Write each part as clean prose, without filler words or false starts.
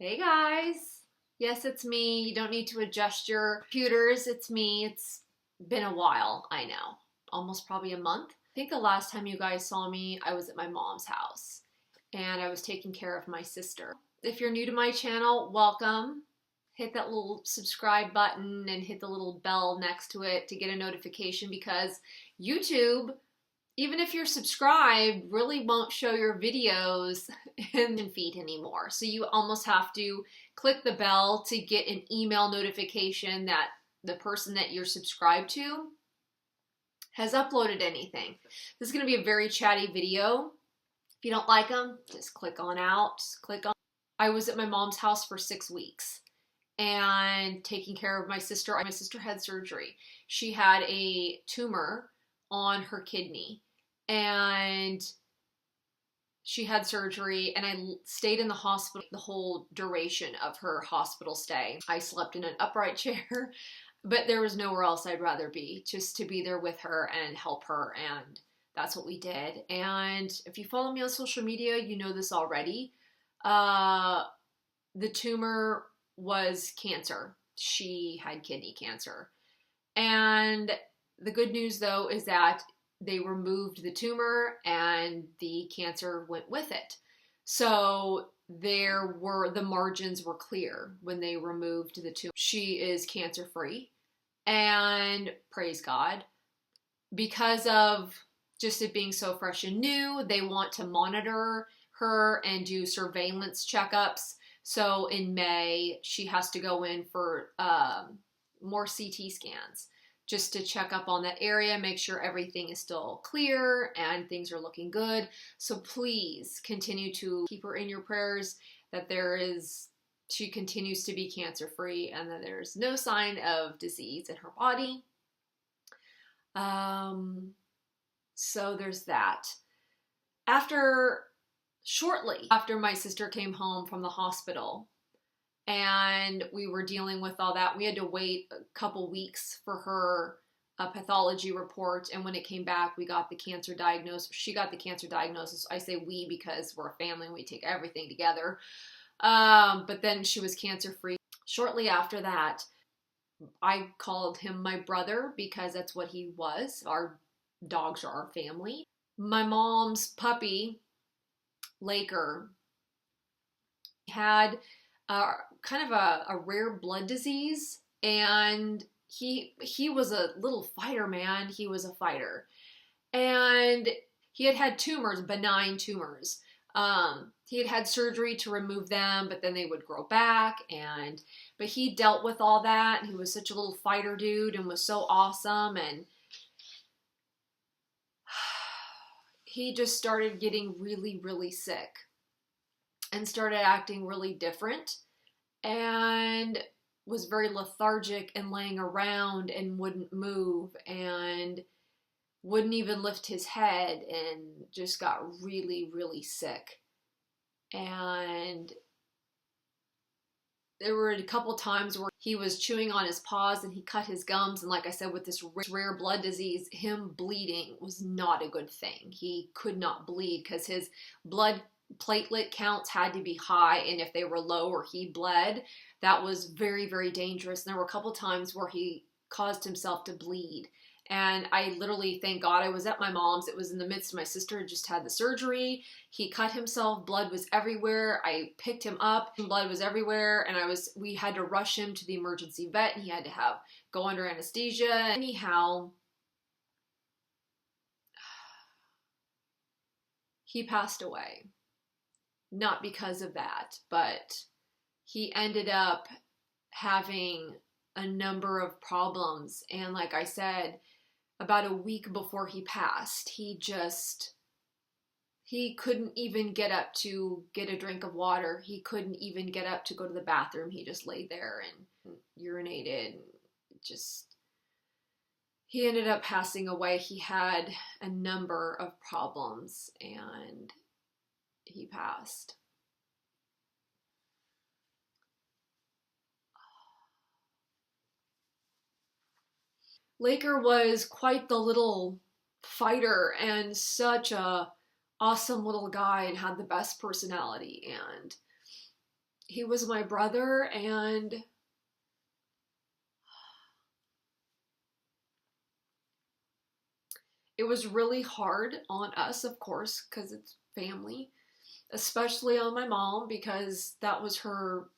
Hey guys! Yes, it's me. You don't need to adjust your computers. It's me. It's been a while, I know. Almost probably a month. I think the last time you guys saw me, I was at my mom's house and I was taking care of my sister. If you're new to my channel, welcome. Hit that little subscribe button and hit the little bell next to it to get a notification because YouTube, even if you're subscribed, really won't show your videos in the feed anymore. So you almost have to click the bell to get an email notification that the person that you're subscribed to has uploaded anything. This is going to be a very chatty video. If you don't like them, just click on out. Just click on. I was at my mom's house for 6 weeks and taking care of my sister. My sister had surgery. She had a tumor on her kidney. And she had surgery and I stayed in the hospital the whole duration of her hospital stay. I slept in an upright chair, but there was nowhere else I'd rather be, just to be there with her and help her, and that's what we did. And if you follow me on social media, you know this already. The tumor was cancer. She had kidney cancer. And the good news though is that they removed the tumor and the cancer went with it. So the margins were clear when they removed the tumor. She is cancer free, and praise God. Because of just it being so fresh and new, they want to monitor her and do surveillance checkups. So in May, she has to go in for more CT scans, just to check up on that area, make sure everything is still clear and things are looking good. So please continue to keep her in your prayers, that she continues to be cancer free and that there's no sign of disease in her body. So there's that. Shortly after my sister came home from the hospital, and we were dealing with all that, we had to wait a couple weeks for her pathology report. And when it came back, we got the cancer diagnosis. She got the cancer diagnosis. I say we because we're a family and we take everything together. But then she was cancer free. Shortly after that, I called him my brother because that's what he was. Our dogs are our family. My mom's puppy, Laker, had kind of a rare blood disease, and he was a little fighter, man. He was a fighter, and he had tumors, benign tumors. He had surgery to remove them, but then they would grow back, but he dealt with all that. He was such a little fighter dude and was so awesome, and he just started getting really, really sick and started acting really different and was very lethargic and laying around and wouldn't move and wouldn't even lift his head, and just got really, really sick. And there were a couple times where he was chewing on his paws and he cut his gums, and like I said, with this rare blood disease, him bleeding was not a good thing. He could not bleed because his blood platelet counts had to be high, and if they were low or he bled, that was very, very dangerous. And there were a couple times where he caused himself to bleed, and I literally, thank God I was at my mom's. It was in the midst of my sister had just had the surgery. He cut himself, blood was everywhere. I picked him up, blood was everywhere, and we had to rush him to the emergency vet, and he had to go under anesthesia. Anyhow, he passed away. Not because of that, but he ended up having a number of problems. And like I said, about a week before he passed, he couldn't even get up to get a drink of water. He couldn't even get up to go to the bathroom. He just laid there and urinated. He ended up passing away. He had a number of problems and he passed. Laker was quite the little fighter and such a awesome little guy and had the best personality, and he was my brother, and it was really hard on us, of course, because it's family, especially on my mom, because that was her.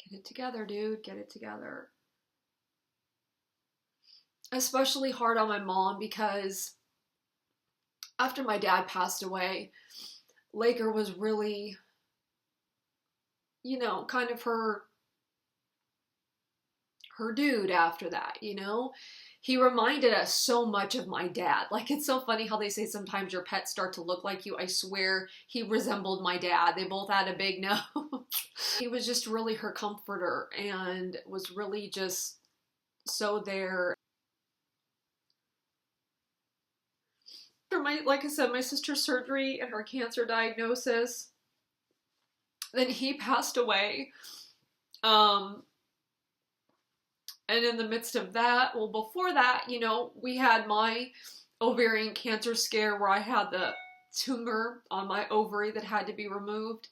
Get it together, dude. Get it together. Especially hard on my mom because after my dad passed away, Laker was really, you know, kind of her dude after that, you know? He reminded us so much of my dad. Like, it's so funny how they say sometimes your pets start to look like you. I swear he resembled my dad. They both had a big nose. He was just really her comforter and was really just so there. After my, like I said, my sister's surgery and her cancer diagnosis, then he passed away. And in the midst of that, well, before that, you know, we had my ovarian cancer scare where I had the tumor on my ovary that had to be removed,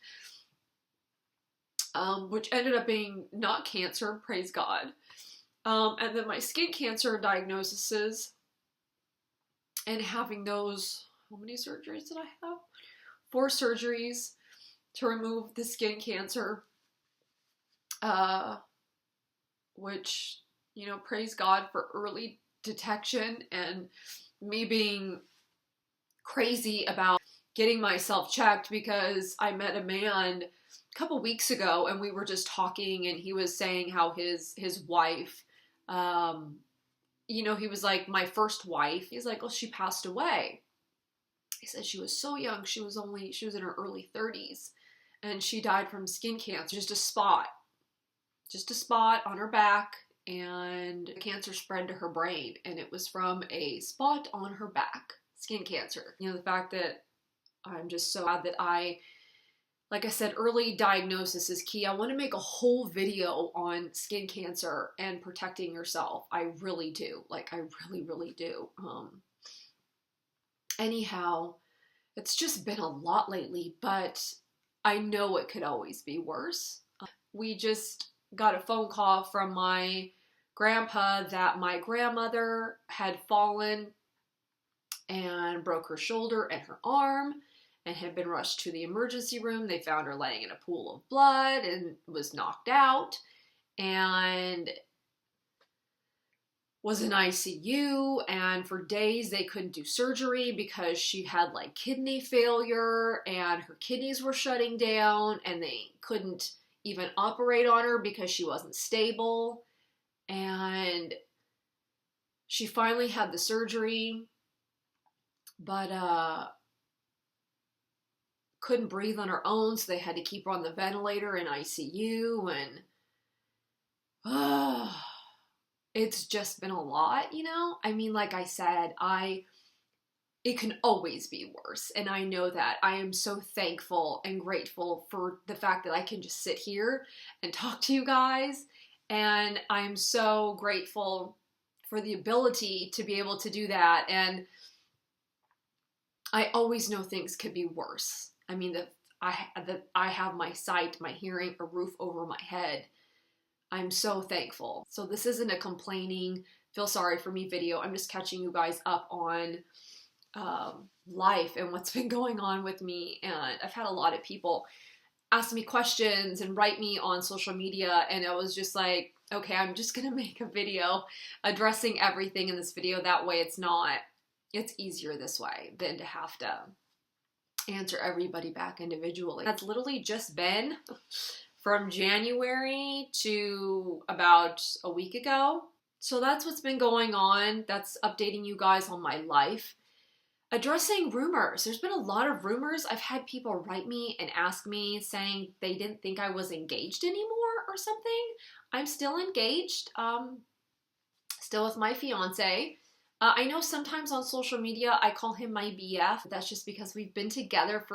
which ended up being not cancer, praise God. And then my skin cancer diagnoses and having those, how many surgeries did I have? 4 surgeries to remove the skin cancer, which, you know, praise God for early detection and me being crazy about getting myself checked, because I met a man a couple weeks ago and we were just talking and he was saying how his wife, you know, he was like, my first wife, he's like, well, she passed away. He said she was so young. She was in her early 30s and she died from skin cancer, just a spot on her back, and cancer spread to her brain, and it was from a spot on her back, skin cancer. You know, the fact that I'm just so glad that like I said, early diagnosis is key. I want to make a whole video on skin cancer and protecting yourself. I really do. Like, I really, really do. Anyhow, it's just been a lot lately, but I know it could always be worse. We just got a phone call from my grandpa that my grandmother had fallen and broke her shoulder and her arm and had been rushed to the emergency room. They found her laying in a pool of blood and was knocked out and was in ICU, and for days they couldn't do surgery because she had like kidney failure and her kidneys were shutting down, and they couldn't even operate on her because she wasn't stable. And she finally had the surgery, but couldn't breathe on her own, so they had to keep her on the ventilator in ICU, and it's just been a lot, you know? I mean, like I said, it can always be worse, and I know that. I am so thankful and grateful for the fact that I can just sit here and talk to you guys, and I'm so grateful for the ability to be able to do that, and I always know things could be worse. I mean, I have my sight, my hearing, a roof over my head. I'm so thankful. So this isn't a complaining, feel sorry for me video. I'm just catching you guys up on life and what's been going on with me. And I've had a lot of people ask me questions and write me on social media, and I was just like, okay, I'm just gonna make a video addressing everything in this video. That way it's easier this way than to have to answer everybody back individually. That's literally just been from January to about a week ago. So that's what's been going on. That's updating you guys on my life. Addressing rumors. There's been a lot of rumors. I've had people write me and ask me saying they didn't think I was engaged anymore or something. I'm still engaged, still with my fiance. I know sometimes on social media I call him my BF. That's just because we've been together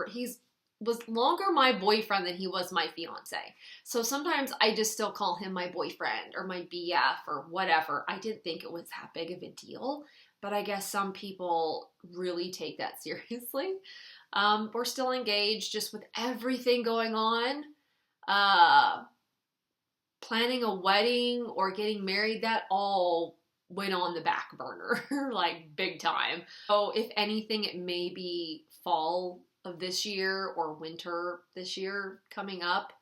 was longer my boyfriend than he was my fiance. So sometimes I just still call him my boyfriend or my BF or whatever. I didn't think it was that big of a deal, but I guess some people really take that seriously. We're still engaged, just with everything going on. Planning a wedding or getting married, that all went on the back burner, like big time. So if anything, it may be fall of this year or winter this year coming up,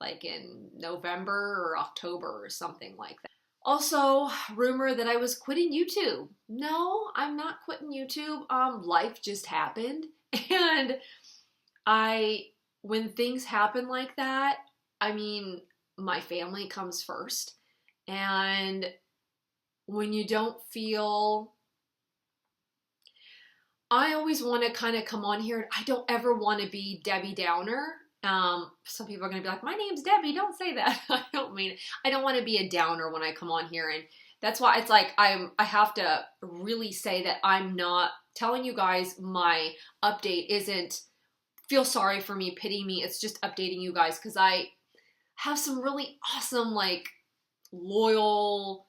like in November or October or something like that. Also, rumor that I was quitting YouTube. No, I'm not quitting YouTube. Life just happened. And when things happen like that, I mean, my family comes first. And when you don't feel, I always want to kind of come on here, and I don't ever want to be Debbie Downer. Some people are going to be like, my name's Debbie, don't say that. I don't mean it. I don't want to be a downer when I come on here, and that's why it's like I have to really say that I'm not telling you guys my update isn't feel sorry for me, pity me. It's just updating you guys because I have some really awesome, like, loyal,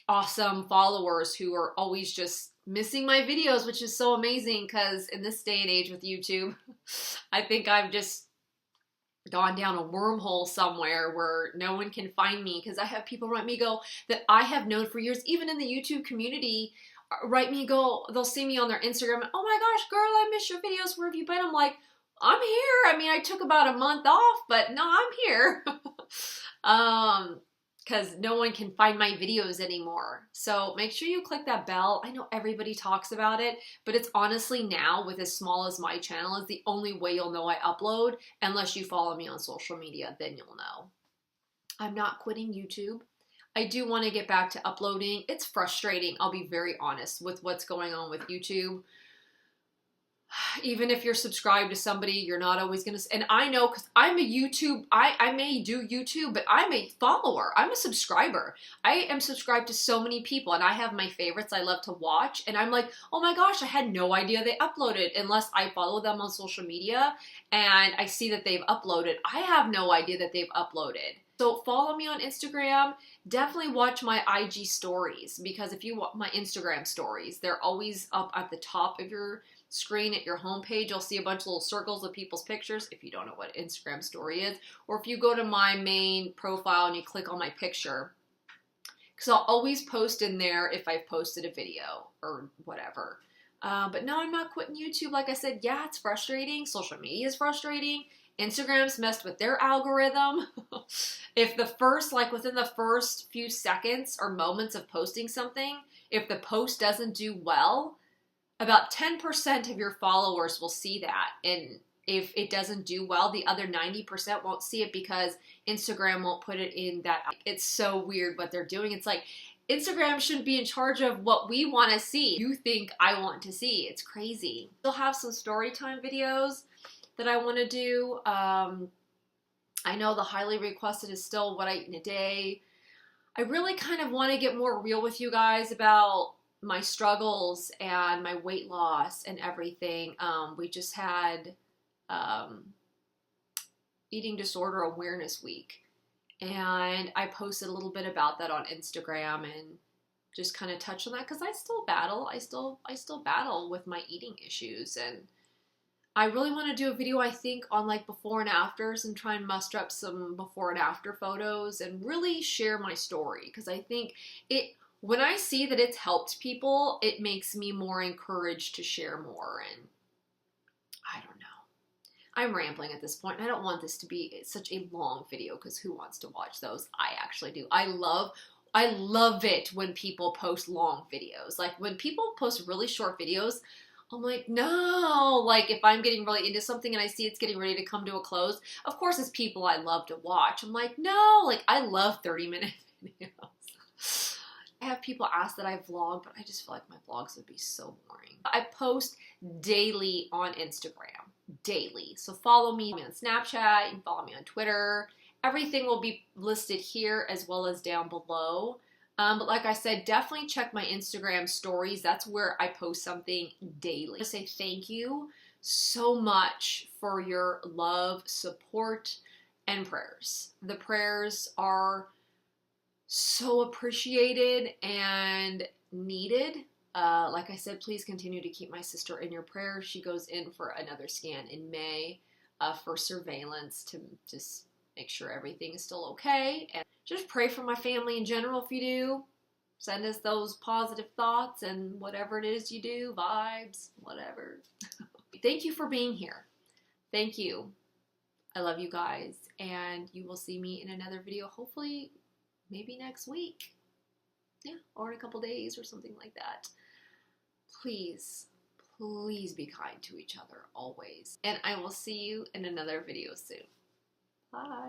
awesome followers who are always just missing my videos, which is so amazing because in this day and age with YouTube, I think I've just gone down a wormhole somewhere where no one can find me because I have people write me go that I have known for years, even in the YouTube community, write me go, they'll see me on their Instagram, and, oh my gosh, girl, I miss your videos, where have you been? I'm like, I'm here. I mean, I took about a month off, but no, I'm here. Because no one can find my videos anymore. So make sure you click that bell. I know everybody talks about it, but it's honestly now, with as small as my channel, is the only way you'll know I upload, unless you follow me on social media, then you'll know. I'm not quitting YouTube. I do want to get back to uploading. It's frustrating, I'll be very honest, with what's going on with YouTube. Even if you're subscribed to somebody, you're not always going to, and I know because I'm a YouTube, I may do YouTube, but I'm a follower. I'm a subscriber. I am subscribed to so many people, and I have my favorites I love to watch, and I'm like, oh my gosh, I had no idea they uploaded, unless I follow them on social media, and I see that they've uploaded. I have no idea that they've uploaded. So follow me on Instagram. Definitely watch my IG stories, because if you watch my Instagram stories, they're always up at the top of your screen at your homepage. You'll see a bunch of little circles of people's pictures if you don't know what Instagram story is, or if you go to my main profile and you click on my picture, because I'll always post in there if I've posted a video or whatever. But no, I'm not quitting YouTube. Like I said, yeah, it's frustrating. Social media is frustrating. Instagram's messed with their algorithm. If the first, like within the first few seconds or moments of posting something, if the post doesn't do well, about 10% of your followers will see that. And if it doesn't do well, the other 90% won't see it because Instagram won't put it in that. It's so weird what they're doing. It's like, Instagram shouldn't be in charge of what we want to see. You think I want to see. It's crazy. Still have some story time videos that I want to do. I know the highly requested is still what I eat in a day. I really kind of want to get more real with you guys about my struggles and my weight loss and everything. We just had Eating Disorder Awareness Week, and I posted a little bit about that on Instagram and just kind of touched on that because I still battle. I still battle with my eating issues, and I really want to do a video, I think, on like before and afters and try and muster up some before and after photos and really share my story, because I think when I see that it's helped people, it makes me more encouraged to share more. And I don't know. I'm rambling at this point. I don't want this to be such a long video, because who wants to watch those? I actually do. I love it when people post long videos. Like when people post really short videos, I'm like, no. Like if I'm getting really into something and I see it's getting ready to come to a close, of course it's people I love to watch. I'm like, no. Like I love 30-minute videos. I have people ask that I vlog, but I just feel like my vlogs would be so boring. I post daily on Instagram, daily. So follow me on Snapchat, you can follow me on Twitter. Everything will be listed here as well as down below. But like I said, definitely check my Instagram stories. That's where I post something daily. I say thank you so much for your love, support, and prayers. The prayers are so appreciated and needed. Like I said, please continue to keep my sister in your prayers. She goes in for another scan in May for surveillance to just make sure everything is still okay. And just pray for my family in general if you do. Send us those positive thoughts and whatever it is you do, vibes, whatever. Thank you for being here. Thank you. I love you guys, and you will see me in another video, hopefully maybe next week. Yeah, or in a couple days or something like that. Please, please be kind to each other always. And I will see you in another video soon. Bye.